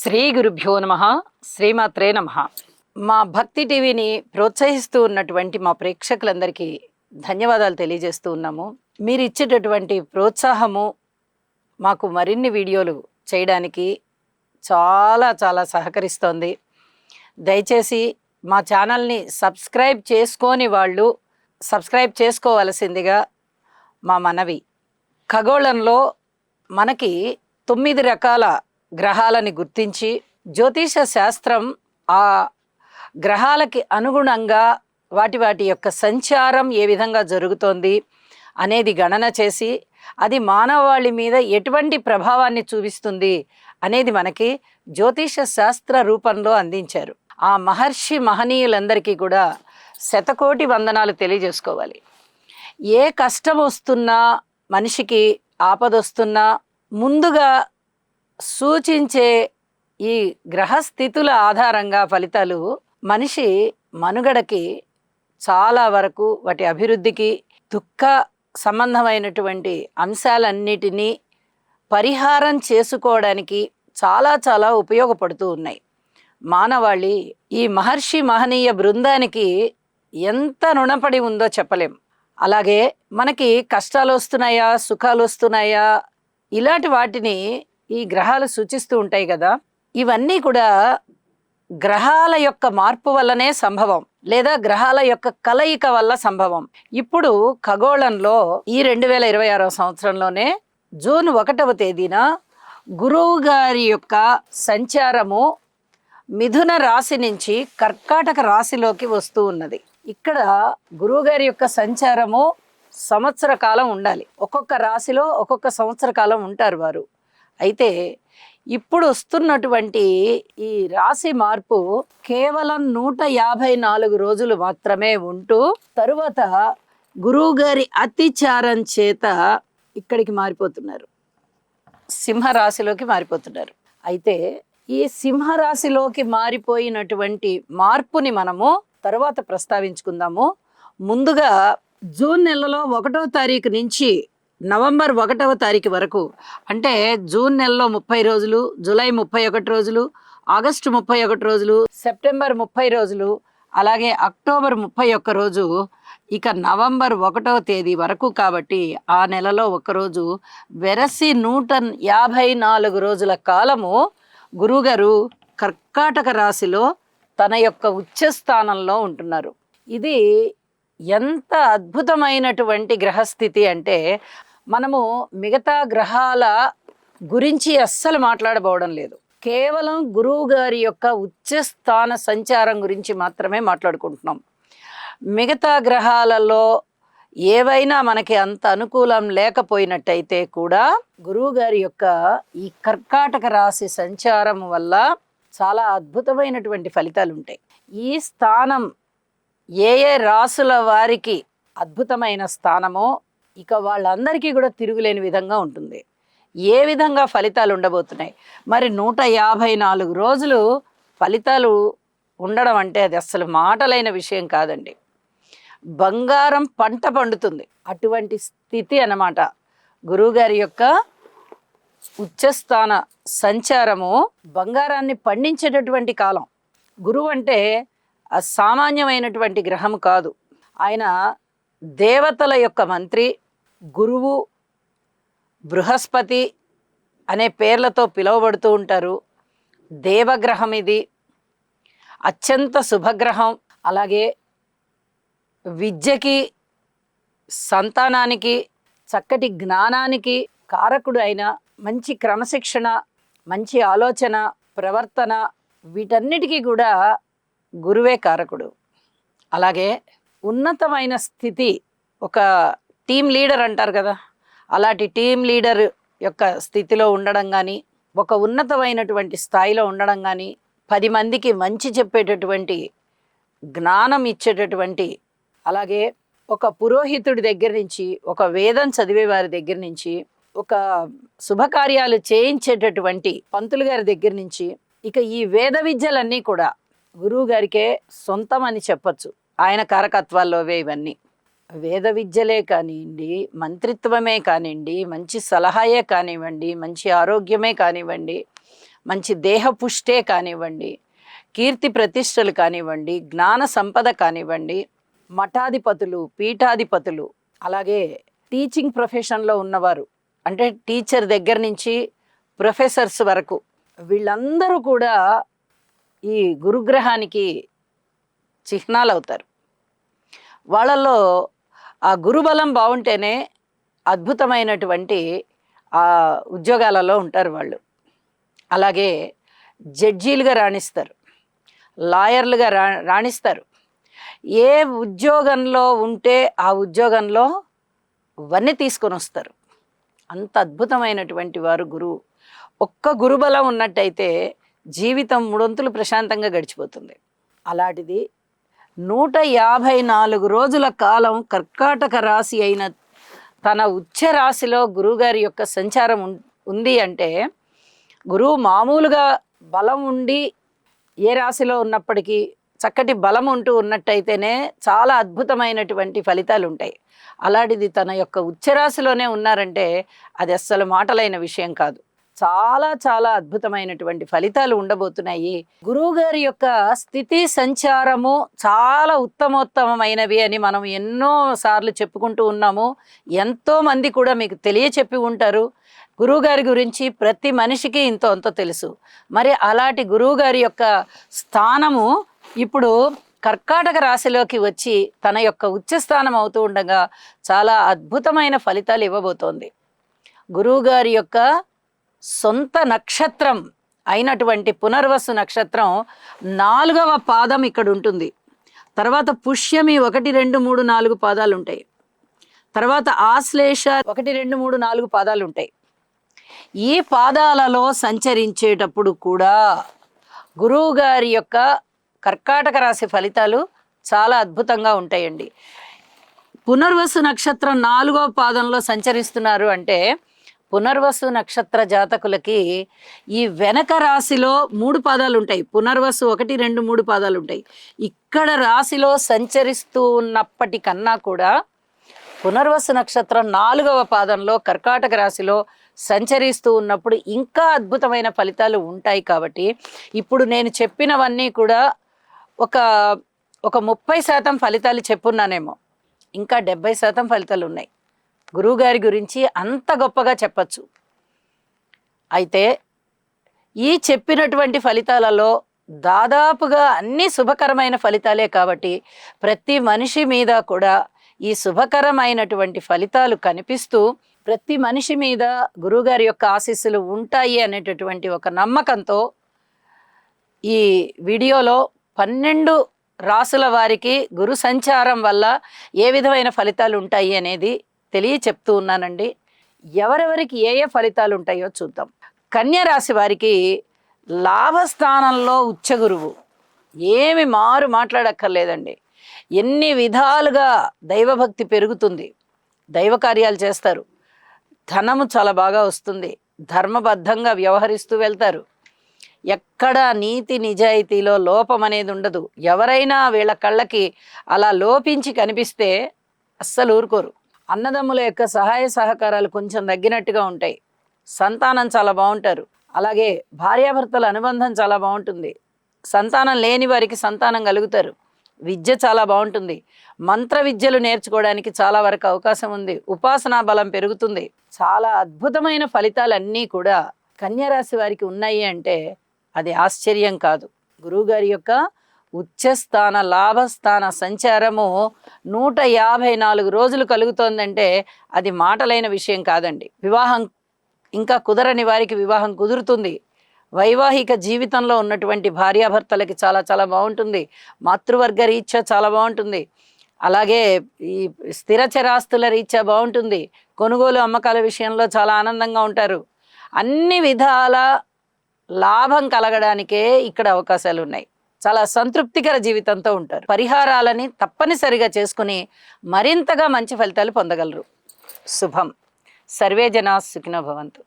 శ్రీ గురుభ్యో నమ. శ్రీమాత్రే నమ. మా భక్తి టీవీని ప్రోత్సహిస్తూ ఉన్నటువంటి మా ప్రేక్షకులందరికీ ధన్యవాదాలు తెలియజేస్తూ ఉన్నాము. మీరు ఇచ్చేటటువంటి ప్రోత్సాహము మాకు మరిన్ని వీడియోలు చేయడానికి చాలా చాలా సహకరిస్తోంది. దయచేసి మా ఛానల్ని సబ్స్క్రైబ్ చేసుకొని వాళ్ళు సబ్స్క్రైబ్ చేసుకోవలసిందిగా మా మనవి. ఖగోళంలో మనకి 9 రకాల గ్రహాలని గుర్తించి జ్యోతిష శాస్త్రం ఆ గ్రహాలకి అనుగుణంగా వాటి యొక్క సంచారం ఏ విధంగా జరుగుతోంది అనేది గణన చేసి అది మానవాళి మీద ఎటువంటి ప్రభావాన్ని చూపిస్తుంది అనేది మనకి జ్యోతిష శాస్త్ర రూపంలో అందించారు. ఆ మహర్షి మహనీయులందరికీ కూడా శతకోటి వందనాలు తెలియజేసుకోవాలి. ఏ కష్టం వస్తున్నా, మనిషికి ఆపదొస్తున్నా ముందుగా సూచించే ఈ గ్రహస్థితుల ఆధారంగా ఫలితాలు మనిషి మనుగడకి చాలా వరకు వాటి అభివృద్ధికి దుఃఖ సంబంధమైనటువంటి అంశాలన్నిటినీ పరిహారం చేసుకోవడానికి చాలా చాలా ఉపయోగపడుతూ ఉన్నాయి. మానవాళి ఈ మహర్షి మహనీయ బృందానికి ఎంత రుణపడి ఉందో చెప్పలేం. అలాగే మనకి కష్టాలు వస్తున్నాయా, సుఖాలు వస్తున్నాయా, ఇలాంటి వాటిని ఈ గ్రహాలు సూచిస్తూ ఉంటాయి కదా. ఇవన్నీ కూడా గ్రహాల యొక్క మార్పు వల్లనే సంభవం, లేదా గ్రహాల యొక్క కలయిక వల్ల సంభవం. ఇప్పుడు ఖగోళంలో ఈ 2026వ సంవత్సరంలోనే జూన్ 1వ తేదీన గురువు గారి యొక్క సంచారము మిథున రాశి నుంచి కర్కాటక రాశిలోకి వస్తూ ఉన్నది. ఇక్కడ గురువు గారి యొక్క సంచారము సంవత్సర కాలం ఉండాలి. ఒక్కొక్క రాశిలో ఒక్కొక్క సంవత్సర కాలం ఉంటారు వారు. అయితే ఇప్పుడు వస్తున్నటువంటి ఈ రాశి మార్పు కేవలం 154 రోజులు మాత్రమే ఉంటూ తరువాత గురువు గారి అతిచారం చేత ఇక్కడికి మారిపోతున్నారు, సింహరాశిలోకి మారిపోతున్నారు. అయితే ఈ సింహరాశిలోకి మారిపోయినటువంటి మార్పుని మనము తర్వాత ప్రస్తావించుకుందాము. ముందుగా జూన్ నెలలో 1వ తారీఖు నుంచి నవంబర్ 1వ తారీఖు వరకు, అంటే జూన్ నెలలో 30 రోజులు, జూలై 31 రోజులు, ఆగస్టు 31 రోజులు, సెప్టెంబర్ 30 రోజులు, అలాగే అక్టోబర్ 31 రోజు, ఇక నవంబర్ 1వ తేదీ వరకు. కాబట్టి ఆ నెలలో ఒకరోజు వెరసి 154 రోజుల కాలము గురువుగారు కర్కాటక రాశిలో తన యొక్క ఉచ్చస్థానంలో ఉంటున్నారు. ఇది ఎంత అద్భుతమైనటువంటి గ్రహస్థితి అంటే మనము మిగతా గ్రహాల గురించి అస్సలు మాట్లాడబోవడం లేదు. కేవలం గురువు గారి యొక్క ఉచ్చస్థాన సంచారం గురించి మాత్రమే మాట్లాడుకుంటున్నాం. మిగతా గ్రహాలలో ఏవైనా మనకి అంత అనుకూలం లేకపోయినట్టయితే కూడా గురువు గారి యొక్క ఈ కర్కాటక రాశి సంచారం వల్ల చాలా అద్భుతమైనటువంటి ఫలితాలు ఉంటాయి. ఈ స్థానం ఏ ఏ రాసుల వారికి అద్భుతమైన స్థానమో ఇక వాళ్ళందరికీ కూడా తిరుగులేని విధంగా ఉంటుంది. ఏ విధంగా ఫలితాలు ఉండబోతున్నాయి మరి 154 రోజులు ఫలితాలు ఉండడం అంటే అది అసలు మాటలైన విషయం కాదండి. బంగారం పంట పండుతుంది, అటువంటి స్థితి అన్నమాట. గురువుగారి యొక్క ఉచ్చస్థాన సంచారము బంగారాన్ని పండించేటటువంటి కాలం. గురువు అంటే అసామాన్యమైనటువంటి గ్రహం కాదు. ఆయన దేవతల యొక్క మంత్రి. గురువు, బృహస్పతి అనే పేర్లతో పిలువబడుతూ ఉంటారు. దేవగ్రహం ఇది, అత్యంత శుభగ్రహం. అలాగే విద్యకి, సంతానానికి, చక్కటి జ్ఞానానికి కారకుడు అయిన, మంచి క్రమశిక్షణ, మంచి ఆలోచన, ప్రవర్తన, వీటన్నిటికీ కూడా గురువే కారకుడు. అలాగే ఉన్నతమైన స్థితి, ఒక టీం లీడర్ అంటారు కదా, అలాంటి టీం లీడర్ యొక్క స్థితిలో ఉండడం కానీ, ఒక ఉన్నతమైనటువంటి స్థాయిలో ఉండడం కానీ, 10 మందికి మంచి చెప్పేటటువంటి జ్ఞానం ఇచ్చేటటువంటి, అలాగే ఒక పురోహితుడి దగ్గర నుంచి, ఒక వేదం చదివే వారి దగ్గర నుంచి, ఒక శుభకార్యాలు చేయించేటటువంటి పంతులు గారి దగ్గర నుంచి, ఇక ఈ వేద విద్యలన్నీ కూడా గురువు గారికే సొంతం అని చెప్పచ్చు. ఆయన కారకత్వాల్లోవే ఇవన్నీ. వేద విద్యలే కానివ్వండి, మంత్రిత్వమే కానివ్వండి, మంచి సలహాయే కానివ్వండి, మంచి ఆరోగ్యమే కానివ్వండి, మంచి దేహపుష్టే కానివ్వండి, కీర్తి ప్రతిష్టలు కానివ్వండి, జ్ఞాన సంపద కానివ్వండి, మఠాధిపతులు, పీఠాధిపతులు, అలాగే టీచింగ్ ప్రొఫెషన్లో ఉన్నవారు, అంటే టీచర్ దగ్గర నుంచి ప్రొఫెసర్స్ వరకు వీళ్ళందరూ కూడా ఈ గురుగ్రహానికి చిహ్నాలు అవుతారు. వాళ్ళల్లో ఆ గురుబలం బాగుంటేనే అద్భుతమైనటువంటి ఆ ఉద్యోగాలలో ఉంటారు వాళ్ళు. అలాగే జడ్జీలుగా రాణిస్తారు, లాయర్లుగా రాణిస్తారు. ఏ ఉద్యోగంలో ఉంటే ఆ ఉద్యోగంలో వన్నీ తీసుకొని వస్తారు. అంత అద్భుతమైనటువంటి వారు గురువు. ఒక్క గురుబలం ఉన్నట్టయితే జీవితం మూడొంతులు ప్రశాంతంగా గడిచిపోతుంది. అలాంటిది 154 రోజుల కాలం కర్కాటక రాశి అయిన తన ఉచ్చ రాశిలో గురువుగారి యొక్క సంచారం ఉంది అంటే, గురువు మామూలుగా బలం ఉండి ఏ రాశిలో ఉన్నప్పటికీ చక్కటి బలం ఉన్నట్టయితేనే చాలా అద్భుతమైనటువంటి ఫలితాలు ఉంటాయి. అలాంటిది తన యొక్క ఉచ్చరాశిలోనే ఉన్నారంటే అది అస్సలు మాటలైన విషయం కాదు. చాలా చాలా అద్భుతమైనటువంటి ఫలితాలు ఉండబోతున్నాయి. గురువుగారి యొక్క స్థితి సంచారము చాలా ఉత్తమోత్తమైనవి అని మనం ఎన్నో సార్లు చెప్పుకుంటూ ఉన్నాము. ఎంతో మంది కూడా మీకు తెలియచెప్పి ఉంటారు. గురువుగారి గురించి ప్రతి మనిషికి ఇంతో అంతో తెలుసు. మరి అలాంటి గురువుగారి యొక్క స్థానము ఇప్పుడు కర్కాటక రాశిలోకి వచ్చి తన యొక్క ఉచ్చస్థానం అవుతూ ఉండగా చాలా అద్భుతమైన ఫలితాలు ఇవ్వబోతోంది. గురువుగారి యొక్క సొంత నక్షత్రం అయినటువంటి పునర్వసు నక్షత్రం 4వ పాదం ఇక్కడ ఉంటుంది. తర్వాత పుష్యమి 1, 2, 3, 4 పాదాలు ఉంటాయి. తర్వాత ఆశ్లేష 1, 2, 3, 4 పాదాలు ఉంటాయి. ఈ పాదాలలో సంచరించేటప్పుడు కూడా గురువుగారి యొక్క కర్కాటక రాశి ఫలితాలు చాలా అద్భుతంగా ఉంటాయండి. పునర్వసు నక్షత్రం 4వ పాదంలో సంచరిస్తున్నారు అంటే పునర్వసు నక్షత్ర జాతకులకి ఈ వెనక రాశిలో 3 పాదాలు ఉంటాయి. పునర్వసు 1, 2, 3 పాదాలు ఉంటాయి. ఇక్కడ రాశిలో సంచరిస్తూ ఉన్నప్పటికన్నా కూడా పునర్వసు నక్షత్రం 4వ పాదంలో కర్కాటక రాశిలో సంచరిస్తూ ఉన్నప్పుడు ఇంకా అద్భుతమైన ఫలితాలు ఉంటాయి. కాబట్టి ఇప్పుడు నేను చెప్పినవన్నీ కూడా ఒక 30% ఫలితాలు చెప్పున్నానేమో, ఇంకా 70% ఫలితాలు ఉన్నాయి. గురువుగారి గురించి అంత గొప్పగా చెప్పచ్చు. అయితే ఈ చెప్పినటువంటి ఫలితాలలో దాదాపుగా అన్ని శుభకరమైన ఫలితాలే. కాబట్టి ప్రతి మనిషి మీద కూడా ఈ శుభకరమైనటువంటి ఫలితాలు కనిపిస్తూ ప్రతి మనిషి మీద గురువుగారి యొక్క ఆశీస్సులు ఉంటాయి అనేటటువంటి ఒక నమ్మకంతో ఈ వీడియోలో 12 రాసుల వారికి గురు సంచారం వల్ల ఏ విధమైన ఫలితాలు ఉంటాయి అనేది చెప్తూ ఉన్నానండి. ఎవరెవరికి ఏ ఏ ఫలితాలు ఉంటాయో చూద్దాం. కన్య రాశి వారికి లాభస్థానంలో ఉచ్చ గురువు, ఏమి మాట్లాడక్కర్లేదండి. ఎన్ని విధాలుగా దైవభక్తి పెరుగుతుంది, దైవ కార్యాలు చేస్తారు, ధనము చాలా బాగా వస్తుంది, ధర్మబద్ధంగా వ్యవహరిస్తూ వెళ్తారు. ఎక్కడ నీతి నిజాయితీలో లోపం అనేది ఉండదు. ఎవరైనా వీళ్ళ కళ్ళకి అలా లోపించి కనిపిస్తే అస్సలు ఊరుకోరు. అన్నదమ్ముల యొక్క సహాయ సహకారాలు కొంచెం తగ్గినట్టుగా ఉంటాయి. సంతానం చాలా బాగుంటారు. అలాగే భార్యాభర్తల అనుబంధం చాలా బాగుంటుంది. సంతానం లేని వారికి సంతానం కలుగుతారు. విద్య చాలా బాగుంటుంది. మంత్ర విద్యలు నేర్చుకోవడానికి చాలా వరకు అవకాశం ఉంది. ఉపాసనా బలం పెరుగుతుంది. చాలా అద్భుతమైన ఫలితాలన్నీ కూడా కన్యరాశి వారికి ఉన్నాయి అంటే అది ఆశ్చర్యం కాదు. గురువుగారి యొక్క ఉచ్చస్థాన లాభస్థాన సంచారము 154 రోజులు కలుగుతోందంటే అది మాటలైన విషయం కాదండి. వివాహం ఇంకా కుదరని వారికి వివాహం కుదురుతుంది. వైవాహిక జీవితంలో ఉన్నటువంటి భార్యాభర్తలకి చాలా చాలా బాగుంటుంది. మాతృవర్గ రీత్యా చాలా బాగుంటుంది. అలాగే ఈ స్థిరచరాస్తుల రీత్యా బాగుంటుంది. కొనుగోలు అమ్మకాల విషయంలో చాలా ఆనందంగా ఉంటారు. అన్ని విధాల లాభం కలగడానికే ఇక్కడ అవకాశాలు ఉన్నాయి. చాలా సంతృప్తికర జీవితంతో ఉంటారు. పరిహారాలని తప్పనిసరిగా చేసుకుని మరింతగా మంచి ఫలితాలు పొందగలరు. శుభం. సర్వే జనా సుఖినో భవంతు.